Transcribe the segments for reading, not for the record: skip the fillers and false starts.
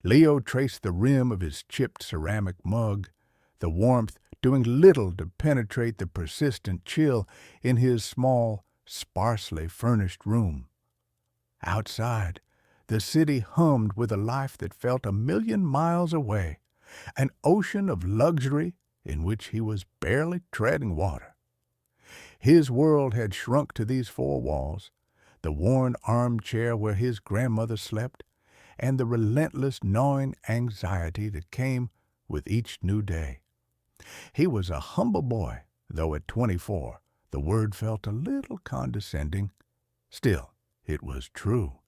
Leo traced the rim of his chipped ceramic mug, the warmth doing little to penetrate the persistent chill in his small, sparsely furnished room. Outside, the city hummed with a life that felt a million miles away, an ocean of luxury in which he was barely treading water. His world had shrunk to these four walls, the worn armchair where his grandmother slept, and the relentless gnawing anxiety that came with each new day. He was a humble boy, though at 24 the word felt a little condescending. Still, it was true.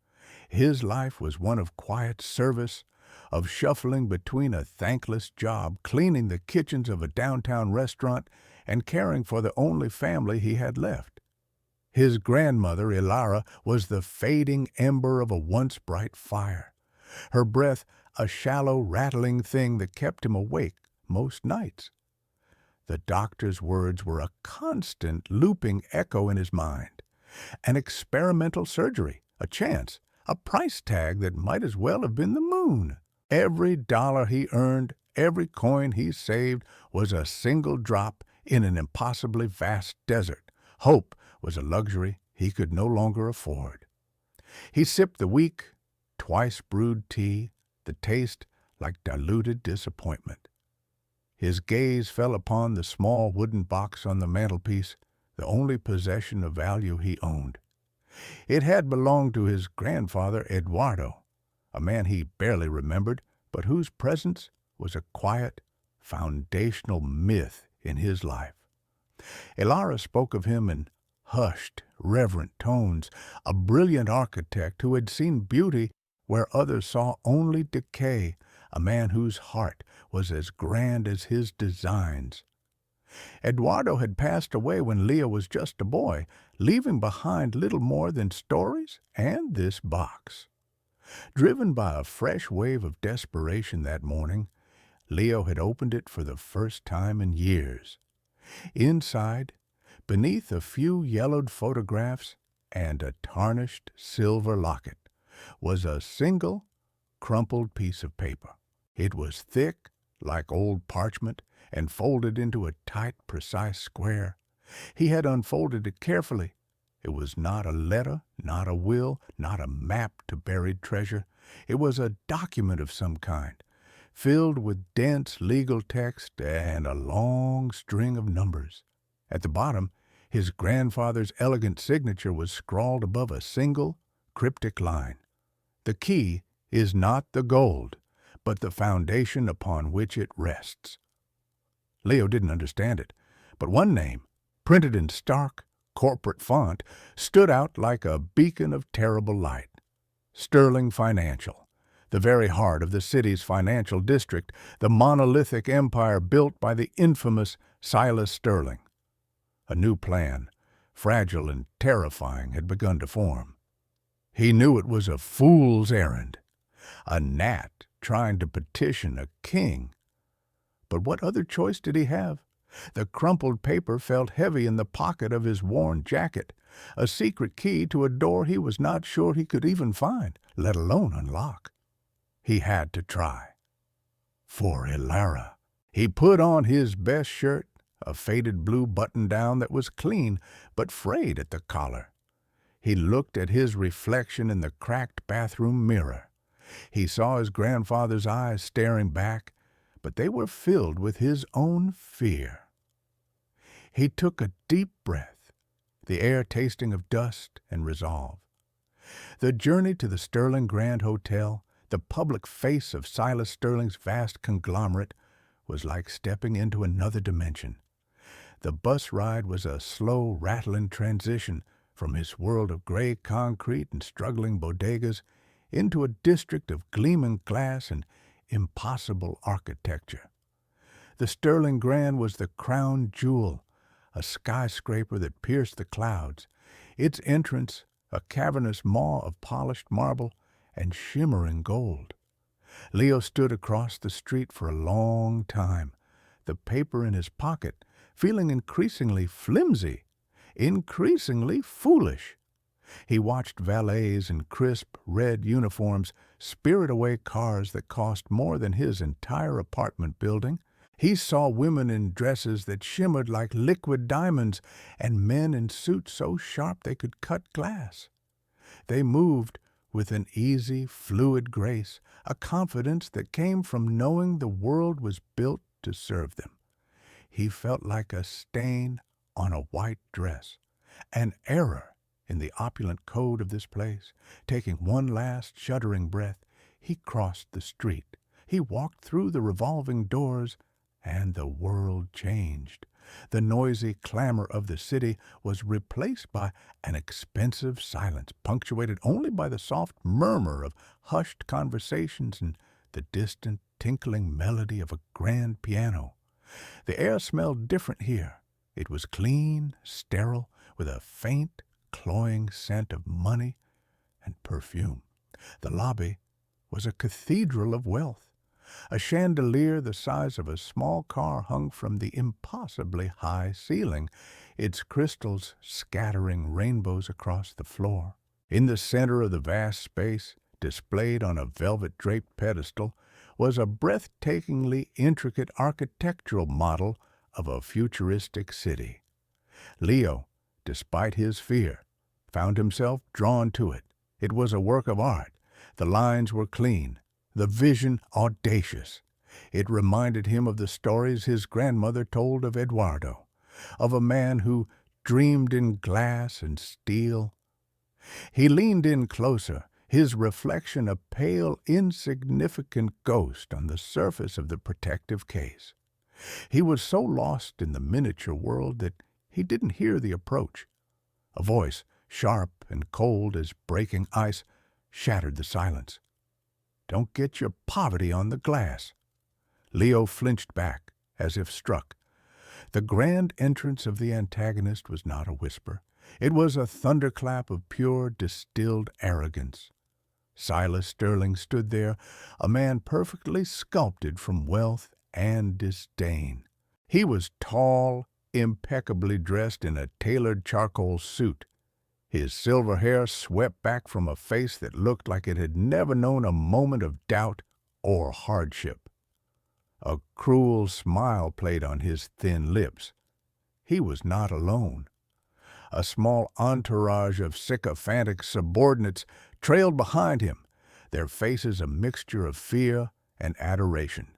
His life was one of quiet service, of shuffling between a thankless job, cleaning the kitchens of a downtown restaurant, and caring for the only family he had left. His grandmother, Ilara, was the fading ember of a once bright fire, her breath a shallow, rattling thing that kept him awake most nights. The doctor's words were a constant, looping echo in his mind. An experimental surgery, a chance, a price tag that might as well have been the moon. Every dollar he earned, every coin he saved, was a single drop in an impossibly vast desert. Hope was a luxury he could no longer afford. He sipped the weak, twice-brewed tea, the taste like diluted disappointment. His gaze fell upon the small wooden box on the mantelpiece, the only possession of value he owned. It had belonged to his grandfather, Eduardo, a man he barely remembered, but whose presence was a quiet, foundational myth in his life. Ilara spoke of him in hushed, reverent tones, a brilliant architect who had seen beauty where others saw only decay, a man whose heart was as grand as his designs. Eduardo had passed away when Leo was just a boy, leaving behind little more than stories and this box. Driven by a fresh wave of desperation that morning, Leo had opened it for the first time in years. Inside, beneath a few yellowed photographs and a tarnished silver locket, was a single, crumpled piece of paper. It was thick, like old parchment, and folded into a tight, precise square. He had unfolded it carefully. It was not a letter, not a will, not a map to buried treasure. It was a document of some kind, filled with dense legal text and a long string of numbers. At the bottom, his grandfather's elegant signature was scrawled above a single, cryptic line. The key is not the gold, but the foundation upon which it rests. Leo didn't understand it, but one name, printed in stark, corporate font, stood out like a beacon of terrible light. Sterling Financial, the very heart of the city's financial district, the monolithic empire built by the infamous Silas Sterling. A new plan, fragile and terrifying, had begun to form. He knew it was a fool's errand, a gnat trying to petition a king. But what other choice did he have? The crumpled paper felt heavy in the pocket of his worn jacket, a secret key to a door he was not sure he could even find, let alone unlock. He had to try. For Ilara. He put on his best shirt, a faded blue button-down that was clean but frayed at the collar. He looked at his reflection in the cracked bathroom mirror. He saw his grandfather's eyes staring back, but they were filled with his own fear. He took a deep breath, the air tasting of dust and resolve. The journey to the Sterling Grand Hotel, the public face of Silas Sterling's vast conglomerate, was like stepping into another dimension. The bus ride was a slow, rattling transition from his world of gray concrete and struggling bodegas into a district of gleaming glass and impossible architecture. The Sterling Grand was the crown jewel, a skyscraper that pierced the clouds, its entrance a cavernous maw of polished marble and shimmering gold. Leo stood across the street for a long time, the paper in his pocket, feeling increasingly flimsy, increasingly foolish. He watched valets in crisp red uniforms spirit away cars that cost more than his entire apartment building. He saw women in dresses that shimmered like liquid diamonds and men in suits so sharp they could cut glass. They moved with an easy, fluid grace, a confidence that came from knowing the world was built to serve them. He felt like a stain on a white dress, an error in the opulent code of this place. Taking one last shuddering breath, he crossed the street. He walked through the revolving doors, and the world changed. The noisy clamor of the city was replaced by an expensive silence, punctuated only by the soft murmur of hushed conversations and the distant tinkling melody of a grand piano. The air smelled different here. It was clean, sterile, with a faint, cloying scent of money and perfume. The lobby was a cathedral of wealth. A chandelier the size of a small car hung from the impossibly high ceiling, its crystals scattering rainbows across the floor. In the center of the vast space, displayed on a velvet-draped pedestal, was a breathtakingly intricate architectural model of a futuristic city. Leo, despite his fear, found himself drawn to it. It was a work of art. The lines were clean, the vision audacious. It reminded him of the stories his grandmother told of Eduardo, of a man who dreamed in glass and steel. He leaned in closer, his reflection a pale, insignificant ghost on the surface of the protective case. He was so lost in the miniature world that he didn't hear the approach. A voice, sharp and cold as breaking ice, shattered the silence. "Don't get your poverty on the glass." Leo flinched back, as if struck. The grand entrance of the antagonist was not a whisper. It was a thunderclap of pure, distilled arrogance. Silas Sterling stood there, a man perfectly sculpted from wealth and disdain. He was tall, impeccably dressed in a tailored charcoal suit. His silver hair swept back from a face that looked like it had never known a moment of doubt or hardship. A cruel smile played on his thin lips. He was not alone. A small entourage of sycophantic subordinates trailed behind him, their faces a mixture of fear and adoration.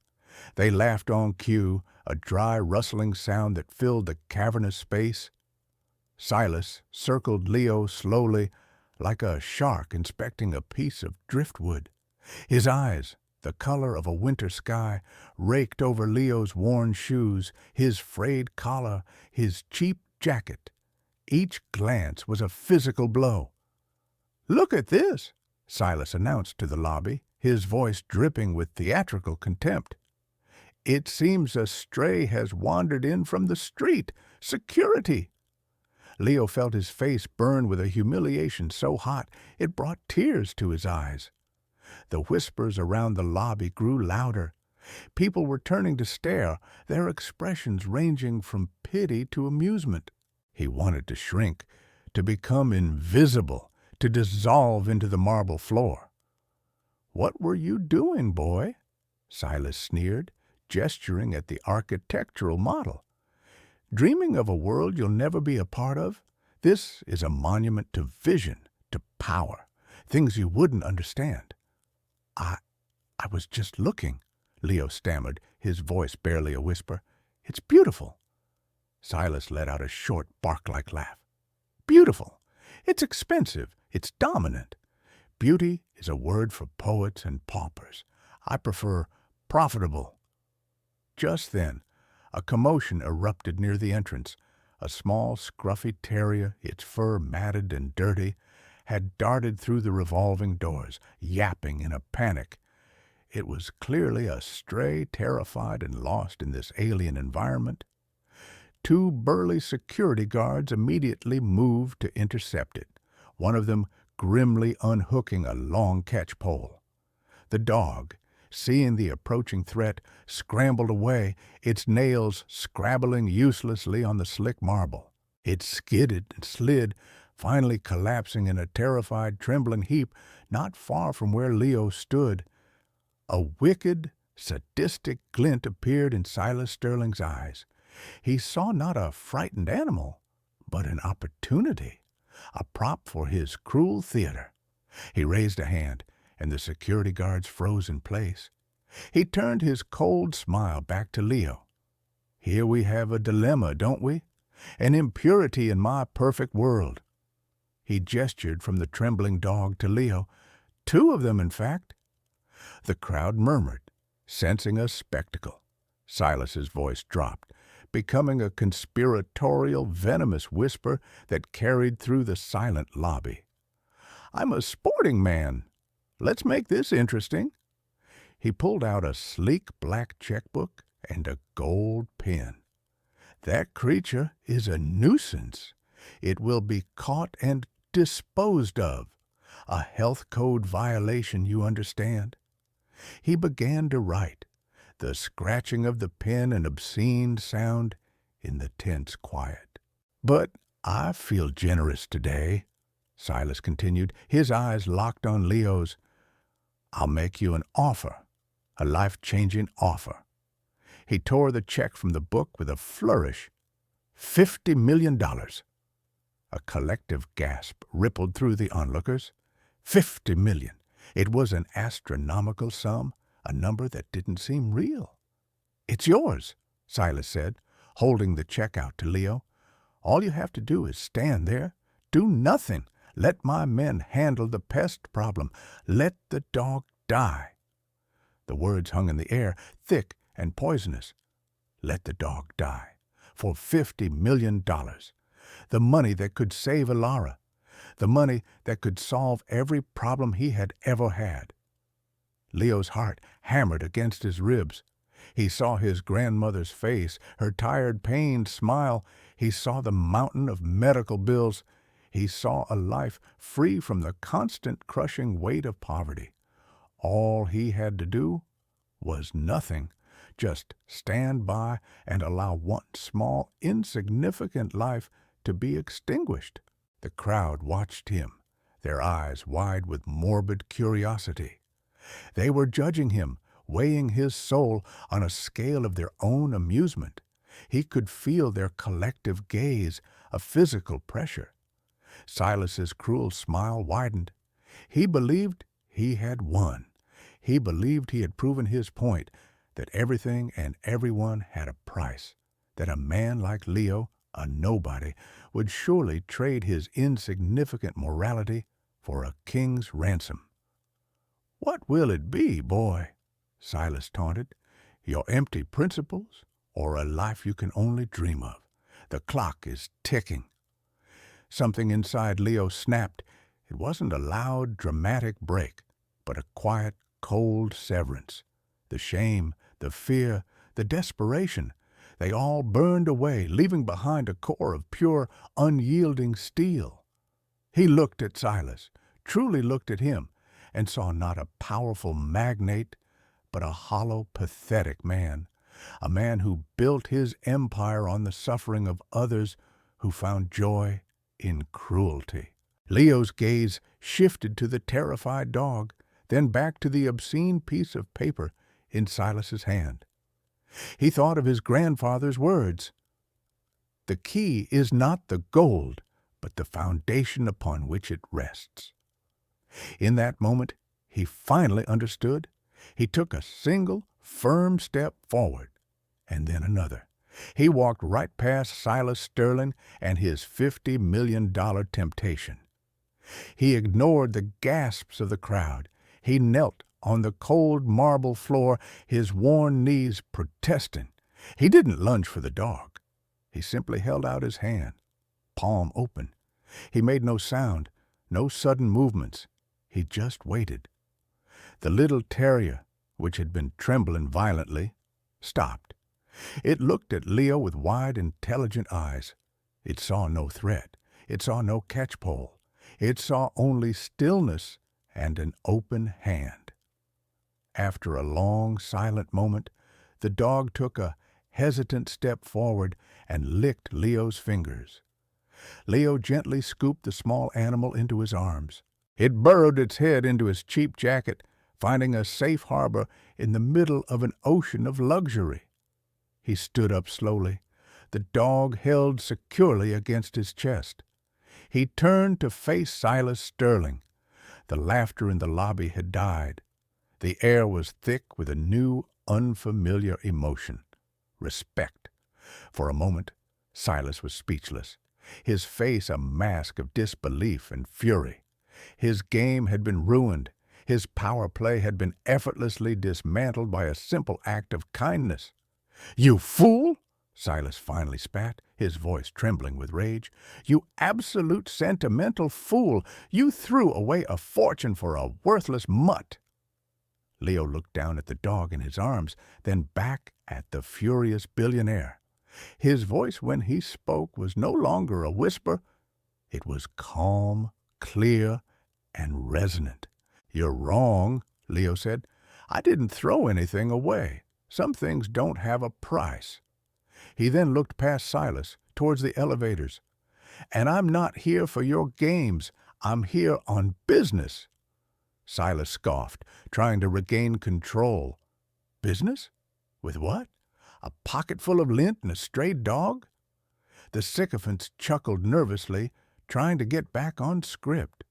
They laughed on cue, a dry rustling sound that filled the cavernous space. Silas circled Leo slowly, like a shark inspecting a piece of driftwood. His eyes, the color of a winter sky, raked over Leo's worn shoes, his frayed collar, his cheap jacket. Each glance was a physical blow. "Look at this," Silas announced to the lobby, his voice dripping with theatrical contempt. "It seems a stray has wandered in from the street. Security!" Leo felt his face burn with a humiliation so hot it brought tears to his eyes. The whispers around the lobby grew louder. People were turning to stare, their expressions ranging from pity to amusement. He wanted to shrink, to become invisible, to dissolve into the marble floor. "What were you doing, boy?" Silas sneered, gesturing at the architectural model. "Dreaming of a world you'll never be a part of? This is a monument to vision, to power, things you wouldn't understand." I was just looking," Leo stammered, his voice barely a whisper. "It's beautiful." Silas let out a short, bark-like laugh. "Beautiful! It's expensive. It's dominant. Beauty is a word for poets and paupers. I prefer profitable." Just then, a commotion erupted near the entrance. A small, scruffy terrier, its fur matted and dirty, had darted through the revolving doors, yapping in a panic. It was clearly a stray, terrified and lost in this alien environment. Two burly security guards immediately moved to intercept it, one of them grimly unhooking a long catch pole. The dog, seeing the approaching threat, scrambled away, its nails scrabbling uselessly on the slick marble. It skidded and slid, finally collapsing in a terrified, trembling heap not far from where Leo stood. A wicked, sadistic glint appeared in Silas Sterling's eyes. He saw not a frightened animal, but an opportunity, a prop for his cruel theater. He raised a hand, and the security guards froze in place. He turned his cold smile back to Leo. Here we have a dilemma, don't we? An impurity in my perfect world. He gestured from the trembling dog to Leo. Two of them, in fact. The crowd murmured, sensing a spectacle. Silas's voice dropped, becoming a conspiratorial, venomous whisper that carried through the silent lobby. I'm a sporting man. Let's make this interesting. He pulled out a sleek black checkbook and a gold pen. That creature is a nuisance. It will be caught and disposed of. A health code violation, you understand? He began to write, the scratching of the pen an obscene sound in the tense quiet. But I feel generous today, Silas continued, his eyes locked on Leo's. I'll make you an offer, a life-changing offer. He tore the check from the book with a flourish. $50 million. A collective gasp rippled through the onlookers. $50 million. It was an astronomical sum, a number that didn't seem real. It's yours, Silas said, holding the check out to Leo. All you have to do is stand there, do nothing. Let my men handle the pest problem. Let the dog die. The words hung in the air, thick and poisonous. Let the dog die. For $50 million. The money that could save Alara. The money that could solve every problem he had ever had. Leo's heart hammered against his ribs. He saw his grandmother's face, her tired, pained smile. He saw the mountain of medical bills. He saw a life free from the constant crushing weight of poverty. All he had to do was nothing. Just stand by and allow one small, insignificant life to be extinguished. The crowd watched him, their eyes wide with morbid curiosity. They were judging him, weighing his soul on a scale of their own amusement. He could feel their collective gaze, a physical pressure. Silas's cruel smile widened. He believed he had won. He believed he had proven his point, that everything and everyone had a price, that a man like Leo, a nobody, would surely trade his insignificant morality for a king's ransom. What will it be, boy? Silas taunted. Your empty principles, or a life you can only dream of? The clock is ticking. Something inside Leo snapped. It wasn't a loud, dramatic break, but a quiet, cold severance. The shame, the fear, the desperation, they all burned away, leaving behind a core of pure, unyielding steel. He looked at Silas, truly looked at him, and saw not a powerful magnate, but a hollow, pathetic man, a man who built his empire on the suffering of others, who found joy in cruelty. Leo's gaze shifted to the terrified dog, then back to the obscene piece of paper in Silas's hand. He thought of his grandfather's words. The key is not the gold, but the foundation upon which it rests. In that moment, he finally understood. He took a single, firm step forward, and then another. He walked right past Silas Sterling and his $50 million temptation. He ignored the gasps of the crowd. He knelt on the cold marble floor, his worn knees protesting. He didn't lunge for the dog. He simply held out his hand, palm open. He made no sound, no sudden movements. He just waited. The little terrier, which had been trembling violently, stopped. It looked at Leo with wide, intelligent eyes. It saw no threat. It saw no catchpole. It saw only stillness and an open hand. After a long, silent moment, the dog took a hesitant step forward and licked Leo's fingers. Leo gently scooped the small animal into his arms. It burrowed its head into his cheap jacket, finding a safe harbor in the middle of an ocean of luxury. He stood up slowly, the dog held securely against his chest. He turned to face Silas Sterling. The laughter in the lobby had died. The air was thick with a new, unfamiliar emotion. Respect. For a moment, Silas was speechless, his face a mask of disbelief and fury. His game had been ruined. His power play had been effortlessly dismantled by a simple act of kindness. "You fool!" Silas finally spat, his voice trembling with rage. "You absolute sentimental fool! You threw away a fortune for a worthless mutt!" Leo looked down at the dog in his arms, then back at the furious billionaire. His voice when he spoke was no longer a whisper. It was calm, clear, and resonant. "You're wrong," Leo said. "I didn't throw anything away. Some things don't have a price." He then looked past Silas, towards the elevators. "And I'm not here for your games. I'm here on business." Silas scoffed, trying to regain control. "Business? With what? A pocket full of lint and a stray dog?" The sycophants chuckled nervously, trying to get back on script.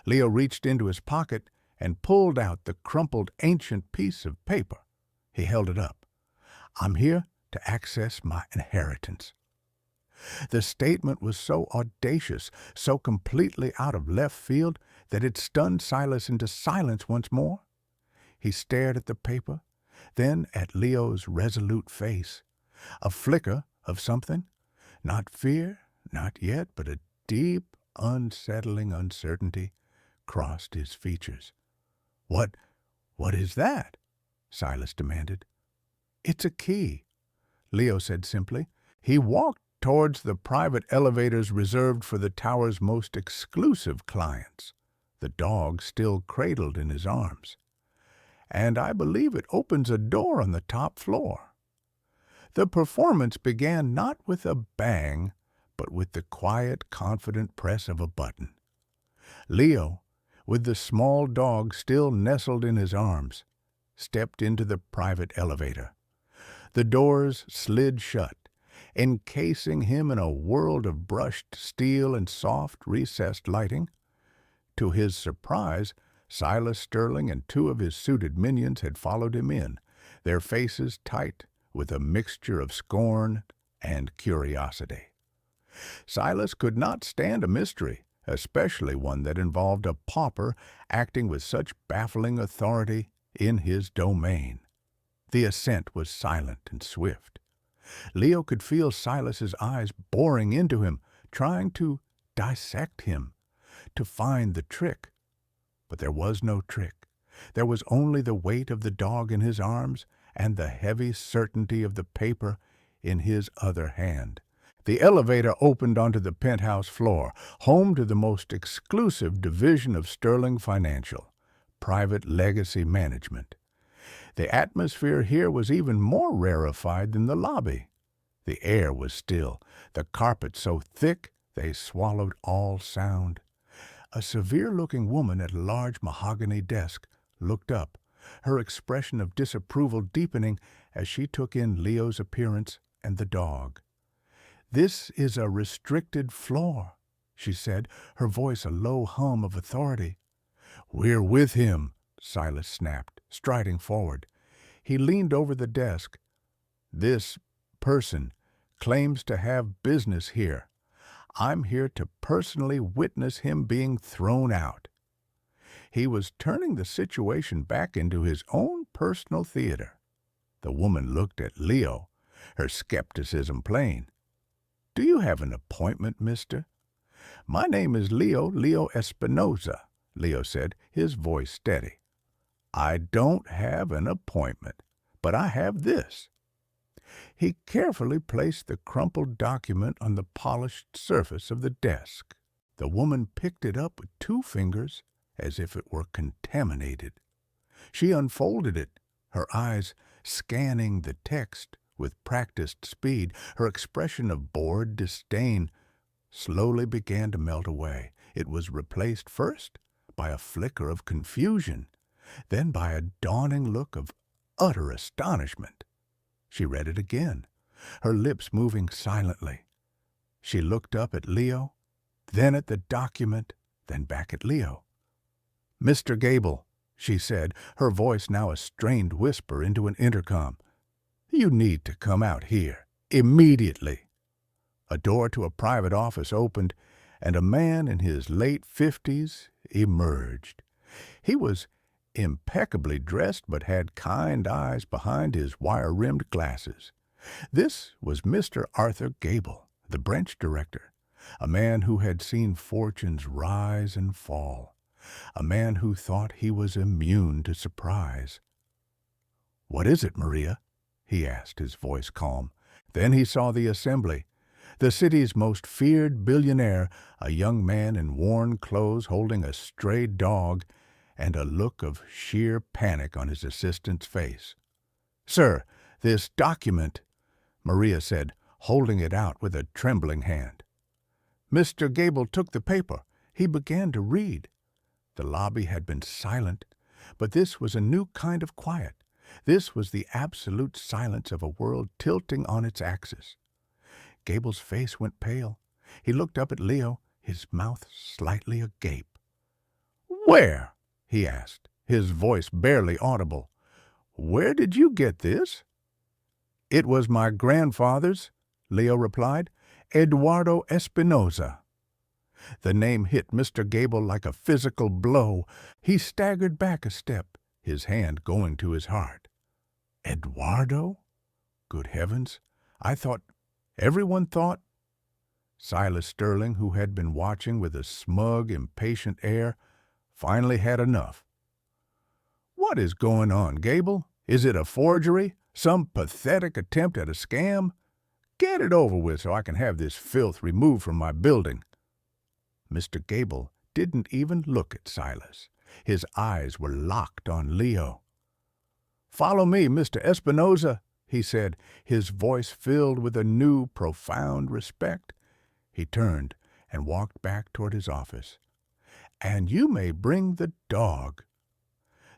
Leo reached into his pocket and pulled out the crumpled ancient piece of paper. He held it up. "I'm here to access my inheritance." The statement was so audacious, so completely out of left field, that it stunned Silas into silence once more. He stared at the paper, then at Leo's resolute face. A flicker of something, not fear, not yet, but a deep, unsettling uncertainty, crossed his features. What is that?" Silas demanded. "It's a key," Leo said simply. He walked towards the private elevators reserved for the tower's most exclusive clients, the dog still cradled in his arms. "And I believe it opens a door on the top floor." The performance began not with a bang, but with the quiet, confident press of a button. Leo, with the small dog still nestled in his arms, stepped into the private elevator. The doors slid shut, encasing him in a world of brushed steel and soft, recessed lighting. To his surprise, Silas Sterling and two of his suited minions had followed him in, their faces tight with a mixture of scorn and curiosity. Silas could not stand a mystery, especially one that involved a pauper acting with such baffling authority in his domain. The ascent was silent and swift. Leo could feel Silas's eyes boring into him, trying to dissect him, to find the trick. But there was no trick. There was only the weight of the dog in his arms and the heavy certainty of the paper in his other hand. The elevator opened onto the penthouse floor, home to the most exclusive division of Sterling Financial, private legacy management. The atmosphere here was even more rarefied than the lobby. The air was still, the carpet so thick they swallowed all sound. A severe-looking woman at a large mahogany desk looked up, her expression of disapproval deepening as she took in Leo's appearance and the dog. "This is a restricted floor," she said, her voice a low hum of authority. "We're with him," Silas snapped, striding forward. He leaned over the desk. "This person claims to have business here. I'm here to personally witness him being thrown out." He was turning the situation back into his own personal theater. The woman looked at Leo, her skepticism plain. "Do you have an appointment, mister?" "My name is Leo Espinosa," Leo said, his voice steady. "I don't have an appointment, but I have this." He carefully placed the crumpled document on the polished surface of the desk. The woman picked it up with 2 fingers as if it were contaminated. She unfolded it, her eyes scanning the text with practiced speed, her expression of bored disdain slowly began to melt away. It was replaced first by a flicker of confusion, then by a dawning look of utter astonishment. She read it again, her lips moving silently. She looked up at Leo, then at the document, then back at Leo. "Mr. Gable," she said, her voice now a strained whisper into an intercom, "you need to come out here, immediately." A door to a private office opened, and a man in his late 50s emerged. He was impeccably dressed but had kind eyes behind his wire-rimmed glasses. This was Mr. Arthur Gable, the branch director, a man who had seen fortunes rise and fall, a man who thought he was immune to surprise. "What is it, Maria?" he asked, his voice calm. Then he saw the assembly. The city's most feared billionaire, a young man in worn clothes holding a stray dog, and a look of sheer panic on his assistant's face. "Sir, this document," Maria said, holding it out with a trembling hand. Mr. Gable took the paper. He began to read. The lobby had been silent, but this was a new kind of quiet. This was the absolute silence of a world tilting on its axis. Gable's face went pale. He looked up at Leo, his mouth slightly agape. "Where?" he asked, his voice barely audible. "Where did you get this?" "It was my grandfather's," Leo replied, "Eduardo Espinosa." The name hit Mr. Gable like a physical blow. He staggered back a step, his hand going to his heart. "Eduardo? Good heavens, everyone thought—" Silas Sterling, who had been watching with a smug, impatient air, finally had enough. "What is going on, Gable? Is it a forgery? Some pathetic attempt at a scam? Get it over with so I can have this filth removed from my building." Mr. Gable didn't even look at Silas. His eyes were locked on Leo. "Follow me, Mr. Espinosa," he said, his voice filled with a new, profound respect. He turned and walked back toward his office. "And you may bring the dog."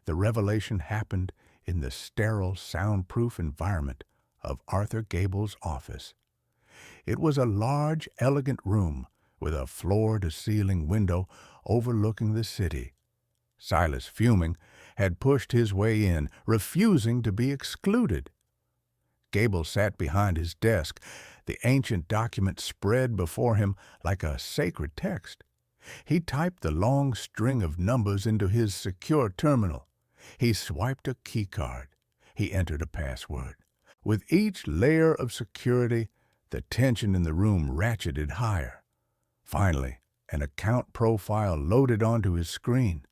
The revelation happened in the sterile, soundproof environment of Arthur Gable's office. It was a large, elegant room with a floor-to-ceiling window overlooking the city. Silas, fuming, had pushed his way in, refusing to be excluded. Gable sat behind his desk, the ancient document spread before him like a sacred text. He typed the long string of numbers into his secure terminal. He swiped a keycard. He entered a password. With each layer of security, the tension in the room ratcheted higher. Finally, an account profile loaded onto his screen.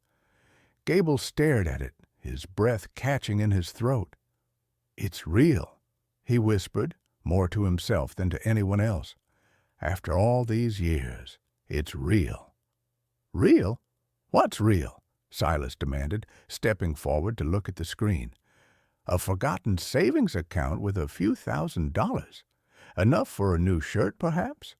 Gable stared at it, his breath catching in his throat. "It's real," he whispered, more to himself than to anyone else. "After all these years, it's real." "Real? What's real?" Silas demanded, stepping forward to look at the screen. "A forgotten savings account with a few $1,000s. Enough for a new shirt, perhaps?"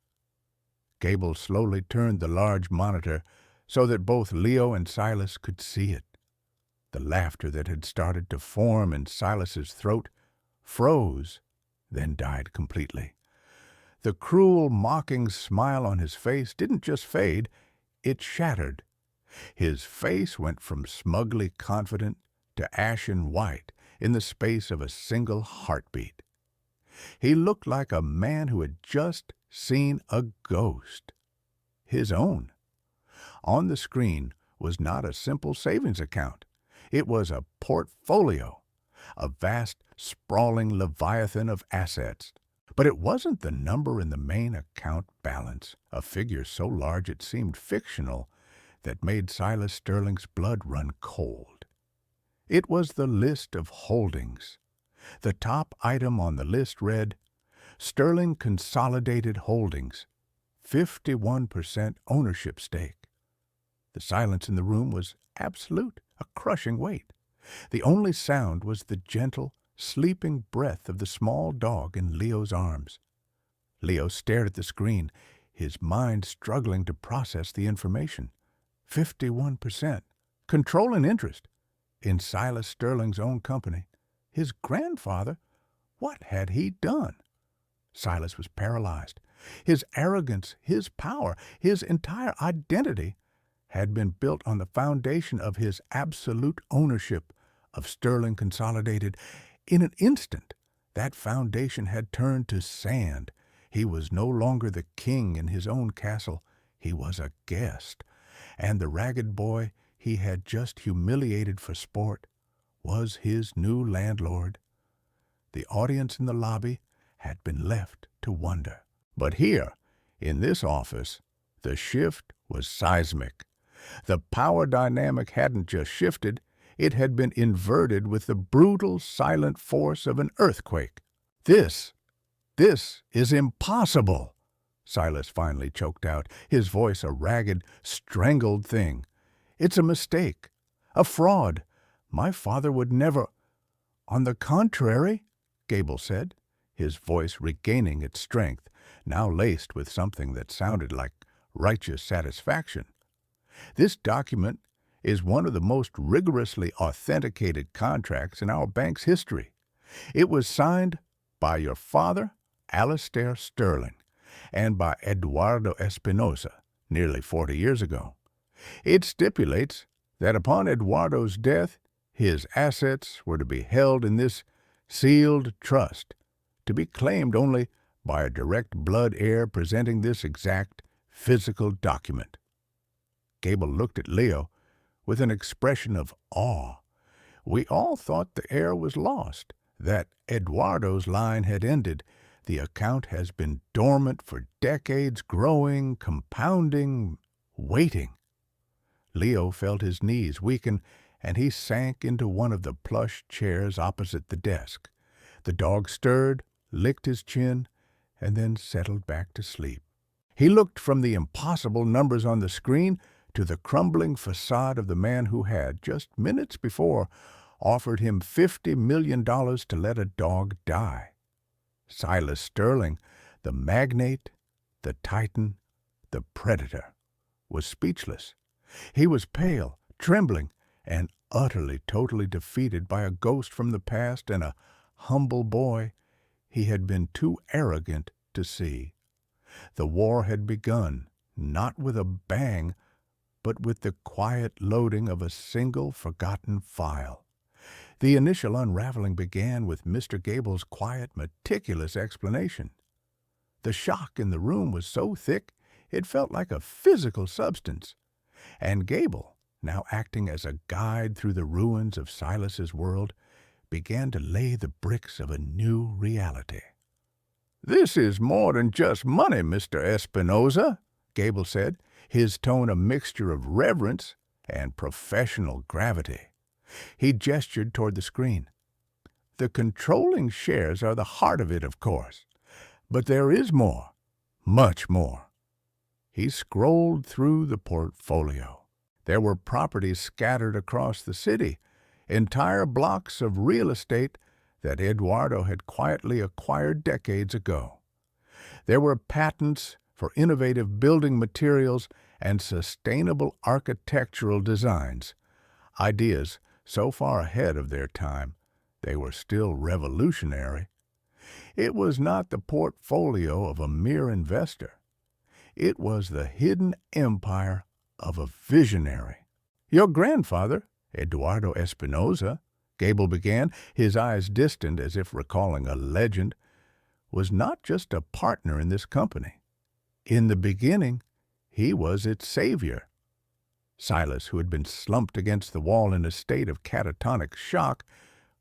Gable slowly turned the large monitor so that both Leo and Silas could see it. The laughter that had started to form in Silas's throat froze, then died completely. The cruel, mocking smile on his face didn't just fade, it shattered. His face went from smugly confident to ashen white in the space of a single heartbeat. He looked like a man who had just seen a ghost. His own. On the screen was not a simple savings account. It was a portfolio, a vast, sprawling leviathan of assets. But it wasn't the number in the main account balance, a figure so large it seemed fictional, that made Silas Sterling's blood run cold. It was the list of holdings. The top item on the list read, Sterling Consolidated Holdings, 51% ownership stake. The silence in the room was absolute, a crushing weight. The only sound was the gentle, sleeping breath of the small dog in Leo's arms. Leo stared at the screen, his mind struggling to process the information. 51%. Controlling interest in Silas Sterling's own company. His grandfather? What had he done? Silas was paralyzed. His arrogance, his power, his entire identity had been built on the foundation of his absolute ownership of Sterling Consolidated. In an instant, that foundation had turned to sand. He was no longer the king in his own castle. He was a guest. And the ragged boy he had just humiliated for sport was his new landlord. The audience in the lobby had been left to wonder. But here, in this office, the shift was seismic. The power dynamic hadn't just shifted, it had been inverted with the brutal, silent force of an earthquake. This is impossible, Silas finally choked out, his voice a ragged, strangled thing. It's a mistake, a fraud. My father would never— On the contrary, Gable said, his voice regaining its strength, now laced with something that sounded like righteous satisfaction. This document is one of the most rigorously authenticated contracts in our bank's history. It was signed by your father, Alastair Sterling, and by Eduardo Espinosa nearly 40 years ago. It stipulates that upon Eduardo's death, his assets were to be held in this sealed trust, to be claimed only by a direct blood heir presenting this exact physical document. Gable looked at Leo with an expression of awe. We all thought the heir was lost, that Eduardo's line had ended. The account has been dormant for decades, growing, compounding, waiting. Leo felt his knees weaken, and he sank into one of the plush chairs opposite the desk. The dog stirred, licked his chin, and then settled back to sleep. He looked from the impossible numbers on the screen to the crumbling facade of the man who had, just minutes before, offered him $50 million to let a dog die. Silas Sterling, the magnate, the titan, the predator, was speechless. He was pale, trembling, and utterly, totally defeated by a ghost from the past and a humble boy he had been too arrogant to see. The war had begun, not with a bang, but with the quiet loading of a single forgotten file. The initial unraveling began with Mr. Gable's quiet, meticulous explanation. The shock in the room was so thick it felt like a physical substance, and Gable, now acting as a guide through the ruins of Silas's world, began to lay the bricks of a new reality. "This is more than just money, Mr. Espinosa," Gable said, his tone a mixture of reverence and professional gravity. He gestured toward the screen. "The controlling shares are the heart of it, of course. But there is more, much more." He scrolled through the portfolio. There were properties scattered across the city, entire blocks of real estate that Eduardo had quietly acquired decades ago. There were patents for innovative building materials and sustainable architectural designs, ideas so far ahead of their time they were still revolutionary. It was not the portfolio of a mere investor. It was the hidden empire of a visionary. "Your grandfather, Eduardo Espinosa," Gable began, his eyes distant as if recalling a legend, "was not just a partner in this company. In the beginning, he was its savior." Silas, who had been slumped against the wall in a state of catatonic shock,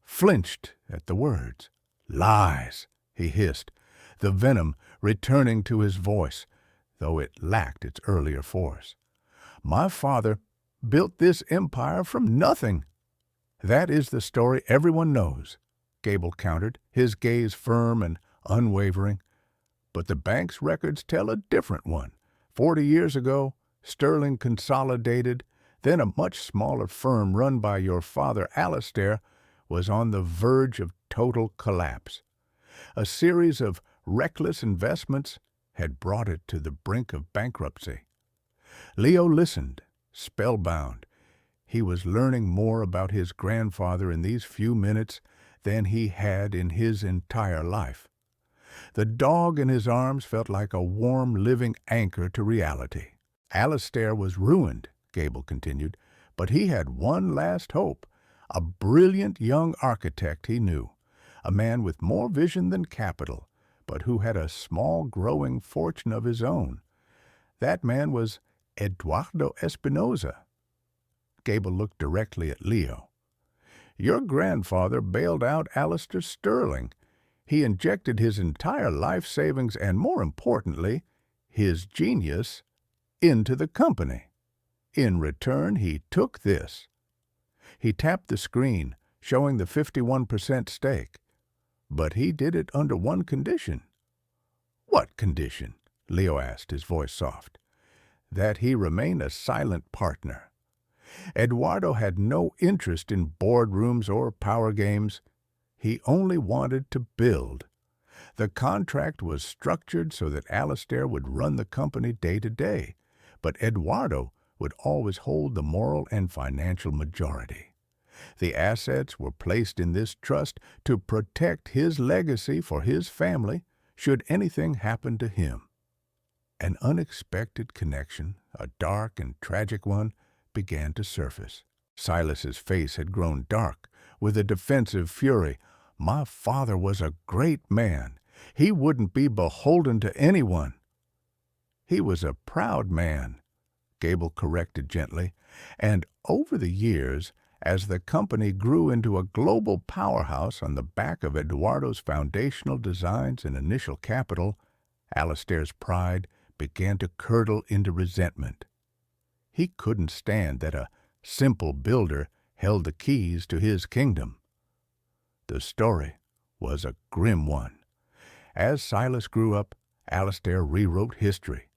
flinched at the words. "Lies," he hissed, the venom returning to his voice, though it lacked its earlier force. "My father built this empire from nothing." "That is the story everyone knows," Gable countered, his gaze firm and unwavering. "But the bank's records tell a different one. 40 years ago, Sterling Consolidated, then a much smaller firm run by your father Alastair, was on the verge of total collapse. A series of reckless investments had brought it to the brink of bankruptcy. Leo listened, spellbound. He was learning more about his grandfather in these few minutes than he had in his entire life. The dog in his arms felt like a warm, living anchor to reality. Alastair was ruined, Gable continued, but he had one last hope, a brilliant young architect he knew, a man with more vision than capital, but who had a small growing fortune of his own. That man was Eduardo Espinosa. Gable looked directly at Leo. Your grandfather bailed out Alistair Sterling. He injected his entire life savings and, more importantly, his genius into the company. In return, he took this. He tapped the screen, showing the 51% stake. But he did it under one condition. What condition? Leo asked, his voice soft. That he remain a silent partner. Eduardo had no interest in boardrooms or power games. He only wanted to build. The contract was structured so that Alastair would run the company day to day, but Eduardo would always hold the moral and financial majority. The assets were placed in this trust to protect his legacy for his family should anything happen to him. An unexpected connection, a dark and tragic one, began to surface. Silas's face had grown dark with a defensive fury. My father was a great man. He wouldn't be beholden to anyone. He was a proud man, Gable corrected gently, and over the years, as the company grew into a global powerhouse on the back of Eduardo's foundational designs and initial capital, Alastair's pride began to curdle into resentment. He couldn't stand that a simple builder held the keys to his kingdom. The story was a grim one. As Silas grew up, Alastair rewrote history,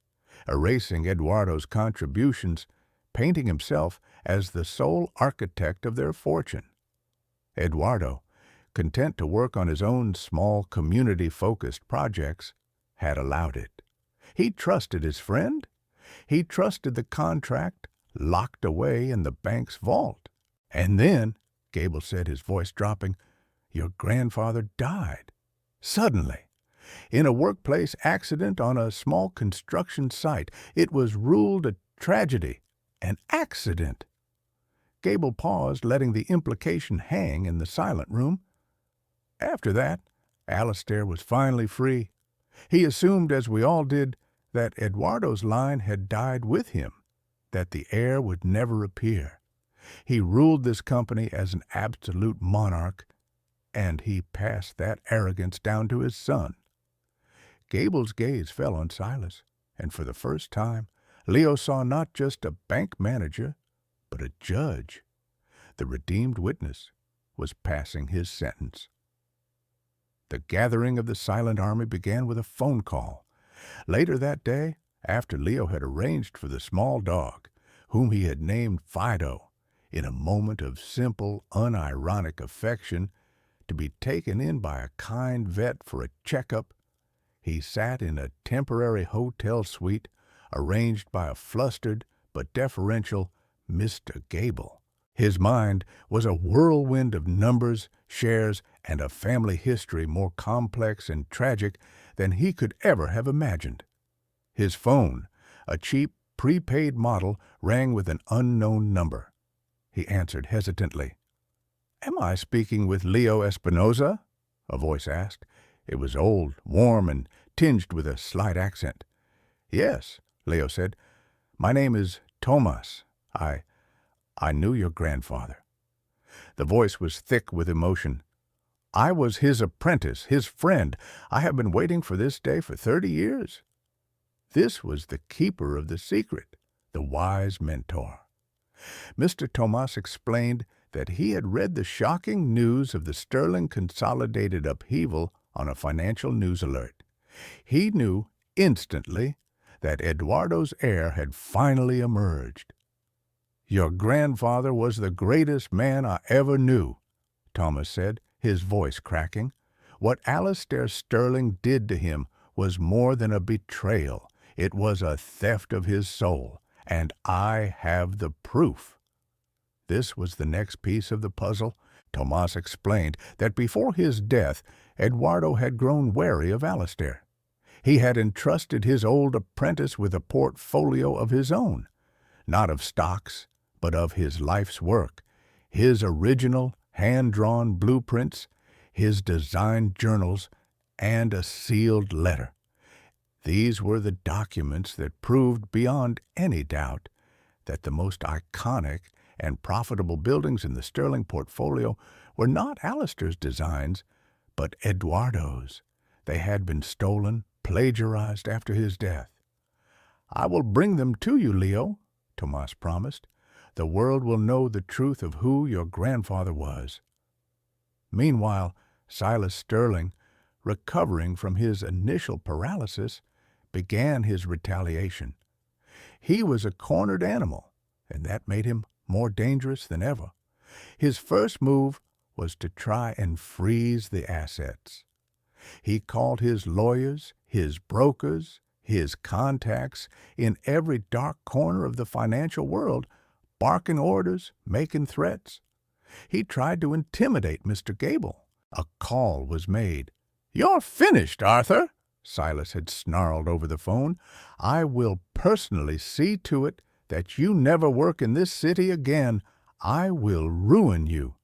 erasing Eduardo's contributions, painting himself as the sole architect of their fortune. Eduardo, content to work on his own small community-focused projects, had allowed it. He trusted his friend. He trusted the contract locked away in the bank's vault. And then, Gable said, his voice dropping, your grandfather died. Suddenly. In a workplace accident on a small construction site. It was ruled a tragedy. An accident. Gable paused, letting the implication hang in the silent room. After that, Alastair was finally free. He assumed, as we all did, that Eduardo's line had died with him, that the heir would never appear. He ruled this company as an absolute monarch, and he passed that arrogance down to his son. Gable's gaze fell on Silas, and for the first time, Leo saw not just a bank manager, but a judge. The redeemed witness was passing his sentence. The gathering of the silent army began with a phone call. Later that day, after Leo had arranged for the small dog, whom he had named Fido, in a moment of simple, unironic affection, to be taken in by a kind vet for a checkup, he sat in a temporary hotel suite arranged by a flustered but deferential Mr. Gable. His mind was a whirlwind of numbers, shares, and a family history more complex and tragic than he could ever have imagined. His phone, a cheap, prepaid model, rang with an unknown number. He answered hesitantly. "Am I speaking with Leo Espinosa?" a voice asked. It was old, warm, and tinged with a slight accent. "Yes," Leo said. "My name is Tomas. I knew your grandfather." The voice was thick with emotion. "I was his apprentice, his friend. I have been waiting for this day for 30 years. This was the keeper of the secret, the wise mentor." Mr. Tomas explained that he had read the shocking news of the Sterling Consolidated upheaval on a financial news alert. He knew instantly that Eduardo's heir had finally emerged. "Your grandfather was the greatest man I ever knew," Thomas said, his voice cracking. "What Alastair Sterling did to him was more than a betrayal. It was a theft of his soul, and I have the proof. This was the next piece of the puzzle. Tomas explained that before his death, Eduardo had grown wary of Alistair. He had entrusted his old apprentice with a portfolio of his own, not of stocks, but of his life's work, his original hand-drawn blueprints, his designed journals, and a sealed letter. These were the documents that proved beyond any doubt that the most iconic and profitable buildings in the Sterling portfolio were not Alistair's designs, but Eduardo's. They had been stolen, plagiarized after his death. "I will bring them to you, Leo," Tomas promised. "The world will know the truth of who your grandfather was." Meanwhile, Silas Sterling, recovering from his initial paralysis, began his retaliation. He was a cornered animal, and that made him more dangerous than ever. His first move was to try and freeze the assets. He called his lawyers, his brokers, his contacts in every dark corner of the financial world, barking orders, making threats. He tried to intimidate Mr. Gable. A call was made. "You're finished, Arthur," Silas had snarled over the phone. "I will personally see to it that you never work in this city again. I will ruin you."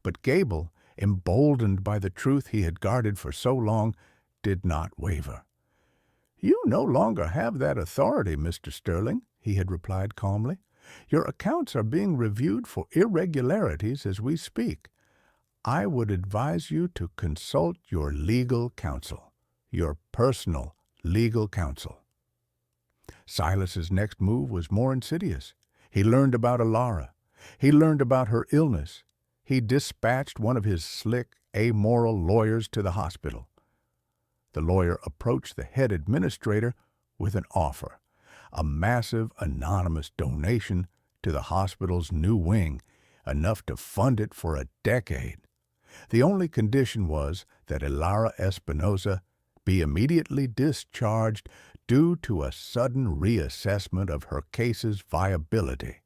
But Gable, emboldened by the truth he had guarded for so long, did not waver. "You no longer have that authority, Mr. Sterling," he had replied calmly. "Your accounts are being reviewed for irregularities as we speak. I would advise you to consult your legal counsel, your personal legal counsel." Silas's next move was more insidious. He learned about Alara. He learned about her illness. He dispatched one of his slick, amoral lawyers to the hospital. The lawyer approached the head administrator with an offer, a massive anonymous donation to the hospital's new wing, enough to fund it for a decade. The only condition was that Alara Espinosa be immediately discharged due to a sudden reassessment of her case's viability.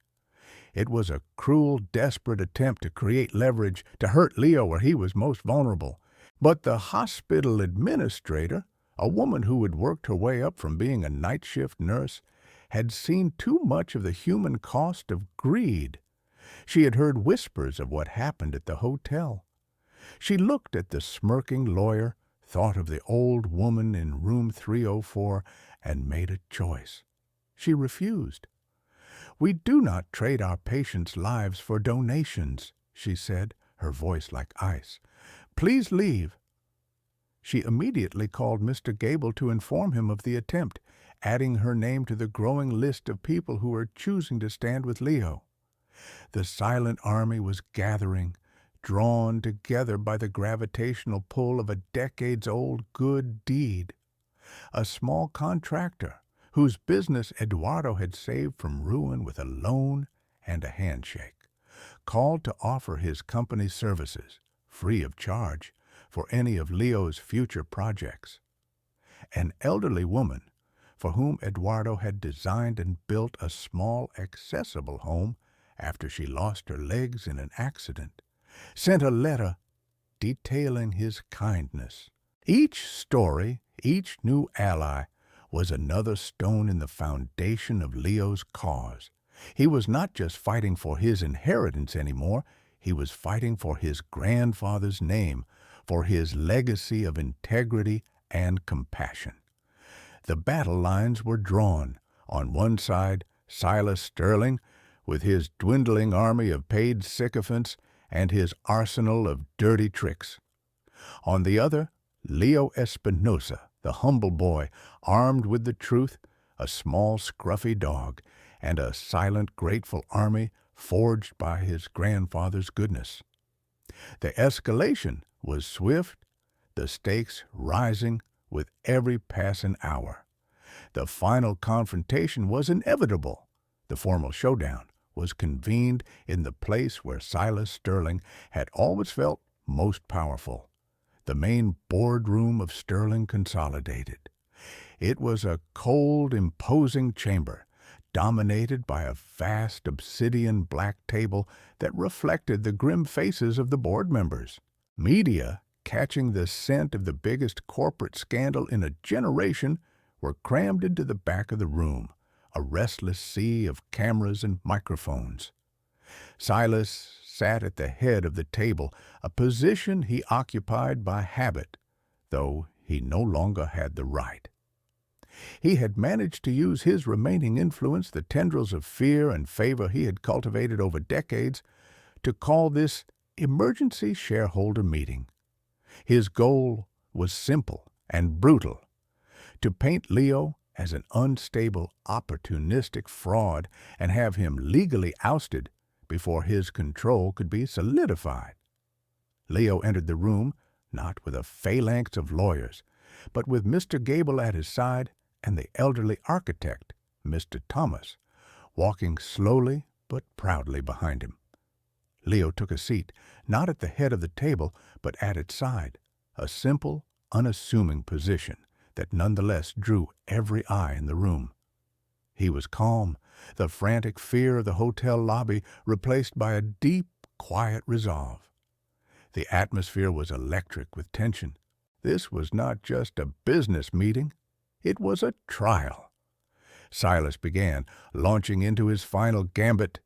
It was a cruel, desperate attempt to create leverage to hurt Leo where he was most vulnerable. But the hospital administrator, a woman who had worked her way up from being a night shift nurse, had seen too much of the human cost of greed. She had heard whispers of what happened at the hotel. She looked at the smirking lawyer, thought of the old woman in room 304, and made a choice. She refused. "We do not trade our patients' lives for donations," she said, her voice like ice. "Please leave." She immediately called Mr. Gable to inform him of the attempt, adding her name to the growing list of people who were choosing to stand with Leo. The silent army was gathering, drawn together by the gravitational pull of a decades-old good deed. A small contractor, whose business Eduardo had saved from ruin with a loan and a handshake, called to offer his company's services, free of charge, for any of Leo's future projects. An elderly woman, for whom Eduardo had designed and built a small, accessible home after she lost her legs in an accident, sent a letter detailing his kindness. Each story, each new ally, was another stone in the foundation of Leo's cause. He was not just fighting for his inheritance anymore, he was fighting for his grandfather's name, for his legacy of integrity and compassion. The battle lines were drawn. On one side, Silas Sterling, with his dwindling army of paid sycophants and his arsenal of dirty tricks. On the other, Leo Espinosa, the humble boy, armed with the truth, a small scruffy dog, and a silent, grateful army forged by his grandfather's goodness. The escalation was swift, the stakes rising with every passing hour. The final confrontation was inevitable. The formal showdown was convened in the place where Silas Sterling had always felt most powerful, the main boardroom of Sterling Consolidated. It was a cold, imposing chamber, dominated by a vast obsidian black table that reflected the grim faces of the board members. Media, catching the scent of the biggest corporate scandal in a generation, were crammed into the back of the room, a restless sea of cameras and microphones. Silas sat at the head of the table, a position he occupied by habit, though he no longer had the right. He had managed to use his remaining influence, the tendrils of fear and favor he had cultivated over decades, to call this emergency shareholder meeting. His goal was simple and brutal: to paint Leo as an unstable, opportunistic fraud and have him legally ousted before his control could be solidified. Leo entered the room not with a phalanx of lawyers, but with Mr. Gable at his side and the elderly architect, Mr. Thomas, walking slowly but proudly behind him. Leo took a seat, not at the head of the table, but at its side, a simple, unassuming position that nonetheless drew every eye in the room. He was calm, the frantic fear of the hotel lobby replaced by a deep, quiet resolve. The atmosphere was electric with tension. This was not just a business meeting. It was a trial. Silas began, launching into his final gambit.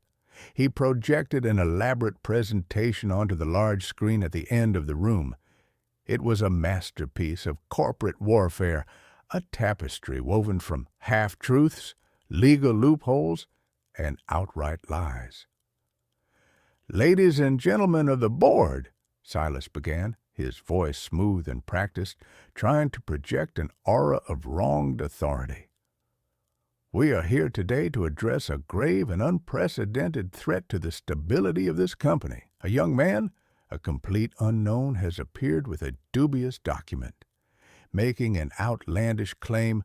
He projected an elaborate presentation onto the large screen at the end of the room. It was a masterpiece of corporate warfare, a tapestry woven from half-truths, legal loopholes, and outright lies. "Ladies and gentlemen of the board," Silas began, his voice smooth and practiced, trying to project an aura of wronged authority. "We are here today to address a grave and unprecedented threat to the stability of this company. A young man, a complete unknown, has appeared with a dubious document, making an outlandish claim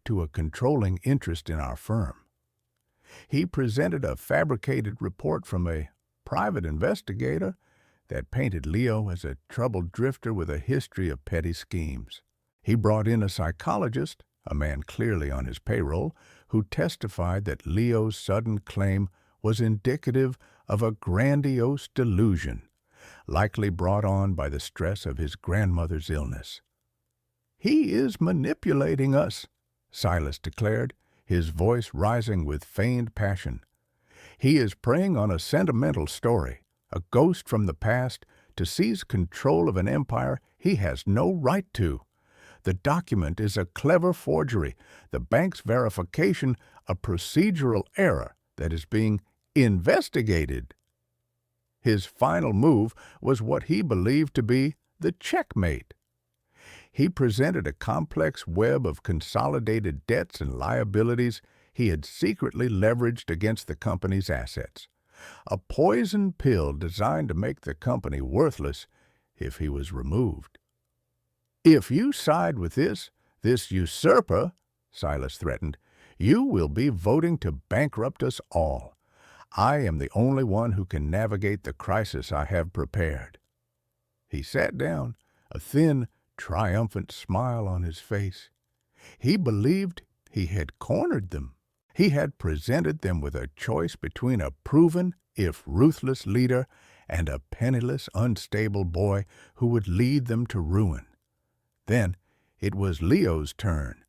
to a controlling interest in our firm. He presented a fabricated report from a private investigator that painted Leo as a troubled drifter with a history of petty schemes. He brought in a psychologist, a man clearly on his payroll, who testified that Leo's sudden claim was indicative of a grandiose delusion, likely brought on by the stress of his grandmother's illness. He is manipulating us," Silas declared, his voice rising with feigned passion. "He is preying on a sentimental story, a ghost from the past, to seize control of an empire he has no right to. The document is a clever forgery, the bank's verification a procedural error that is being investigated." His final move was what he believed to be the checkmate. He presented a complex web of consolidated debts and liabilities he had secretly leveraged against the company's assets, a poison pill designed to make the company worthless if he was removed. "If you side with this usurper," Silas threatened, "you will be voting to bankrupt us all. I am the only one who can navigate the crisis I have prepared." He sat down, a thin, triumphant smile on his face. He believed he had cornered them. He had presented them with a choice between a proven, if ruthless, leader and a penniless, unstable boy who would lead them to ruin. Then it was Leo's turn.